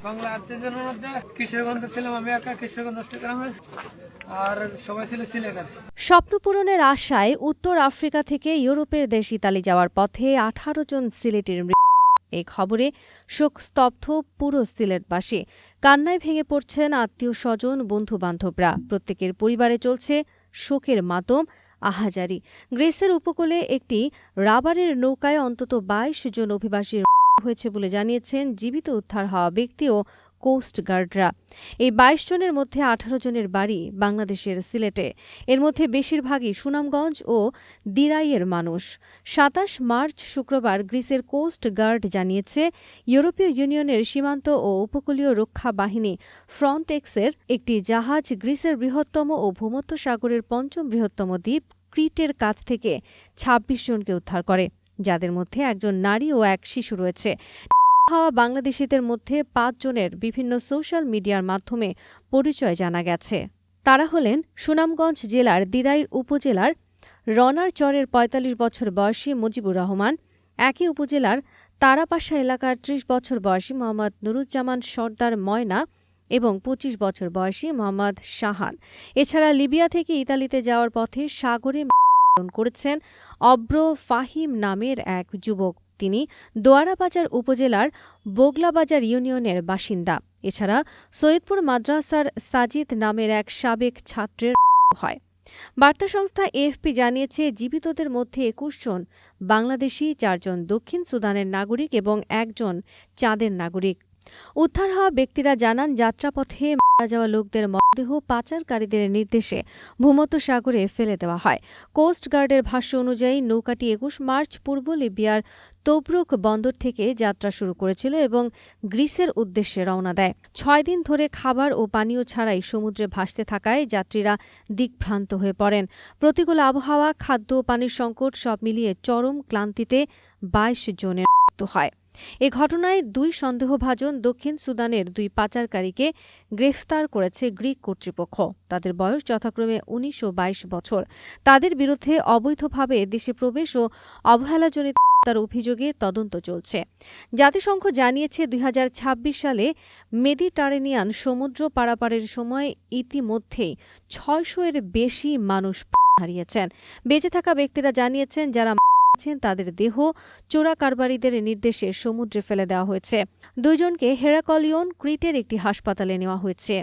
বাংলা আত্মীয়জনের মধ্যে কিশোরগঞ্জে ছিলাম, আমি একা কিশোরগঞ্জ গ্রামে, আর সবাই ছিল সিলেটের। স্বপ্ন পূরণের আশায় উত্তর আফ্রিকা থেকে ইউরোপের দেশ ইতালি যাওয়ার পথে 18 জন সিলেটের মৃত্যু। এই খবরে শোকস্তব্ধ পুরো সিলেটবাসী। কান্নায় ভেঙে পড়ছেন আত্মীয় স্বজন, বন্ধু বান্ধবরা। প্রত্যেকের পরিবারে চলছে শোকের মাতম, আহাজারি। গ্রিসের উপকূলে একটি রাবারের নৌকায় অন্তত 22 জন অভিবাসীর হয়েছে বলে জানিয়েছেন জীবিত উদ্ধার হওয়া ব্যক্তি ও কোস্ট গার্ডরা। এই 22 জনের মধ্যে 18 জনের বাড়ি বাংলাদেশের সিলেটে। এর মধ্যে বেশিরভাগই সুনামগঞ্জ ও দিরাইয়ের মানুষ। 27 মার্চ শুক্রবার গ্রিসের কোস্ট গার্ড জানিয়েছে, ইউরোপীয় ইউনিয়নের সীমান্ত ও উপকূলীয় রক্ষা বাহিনী ফ্রন্টেক্সের একটি জাহাজ গ্রিসের বৃহত্তম ও ভূমধ্যসাগরের পঞ্চম বৃহত্তম দ্বীপ ক্রিটের কাছ থেকে 26 জনকে উদ্ধার করে, যাদের মধ্যে একজন নারী ও এক শিশু রয়েছে। হওয়া বাংলাদেশিদের মধ্যে 5 জনের বিভিন্ন সোশ্যাল মিডিয়ার মাধ্যমে পরিচয় জানা গেছে। তারা হলেন সুনামগঞ্জ জেলার দিরাইর উপজেলার রনার চরের ৪৫ বছর বয়সী মুজিবুর রহমান, একই উপজেলার তারাপাশা এলাকার ৩০ বছর বয়সী মোহাম্মদ নুরুজ্জামান সর্দার ময়না এবং ২৫ বছর বয়সী মোহাম্মদ শাহান। এছাড়া লিবিয়া থেকে ইতালিতে যাওয়ার পথে সাগরে মৃত্যুবরণ করেছেন অব্র ফাহিম নামের এক যুবক। তিনি দোয়ারাবাজার উপজেলার বোগলাবাজার ইউনিয়নের বাসিন্দা। এছাড়া সৈয়দপুর মাদ্রাসার সাজিদ নামের এক সাবেক ছাত্রের হয়। বার্তা সংস্থা এএফপি জানিয়েছে, জীবিতদের মধ্যে 21 জন বাংলাদেশি, 4 জন দক্ষিণ সুদানের নাগরিক এবং 1 জন চাঁদের নাগরিক। উদ্ধার হওয়া ব্যক্তিরা জানান, যাত্রাপথে মারা যাওয়া লোকদের মরদেহ পাচারকারীদের নির্দেশে ভূমধ্যসাগরে ফেলে দেওয়া হয়। কোস্ট গার্ডের ভাষ্য অনুযায়ী নৌকাটি 21 মার্চ পূর্ব লিবিয়ার তোব্রুক বন্দর থেকে যাত্রা শুরু করেছিল এবং গ্রিসের উদ্দেশ্যে রওনা দেয়। 6 দিন ধরে খাবার ও পানীয় ছাড়াই সমুদ্রে ভাসতে থাকায় যাত্রীরা দিকভ্রান্ত হয়ে পড়েন। প্রতিকূল আবহাওয়া, খাদ্য ও পানির সংকট সব মিলিয়ে চরম ক্লান্তিতে 22 জনের মৃত্যু হয়। এ ঘটনায় 2 সন্দেহভাজন দক্ষিণ সুদানের 2 পাচারকারীকে গ্রেফতার করেছে গ্রিক কর্তৃপক্ষ। তাদের বয়স যথাক্রমে 19 ও 22 বছর। তাদের বিরুদ্ধে অবৈধভাবে দেশে প্রবেশ ও অবহেলাজনিত হত্যার অভিযোগে তদন্ত চলছে। জাতিসংঘ জানিয়েছে, 2026 সালে মেডিটারেনিয়ান সমুদ্র পারাপারের সময় ইতিমধ্যেই 600 এর বেশি মানুষ হারিয়েছেন। বেঁচে থাকা ব্যক্তিরা জানিয়েছেন, যারা তাদের দেহ চোরা কারবারিদের নির্দেশে সমুদ্রে ফেলে দেওয়া হয়েছে। 2 জনকে হেরাকলিয়ন ক্রিটের একটি হাসপাতালে নেওয়া হয়েছে।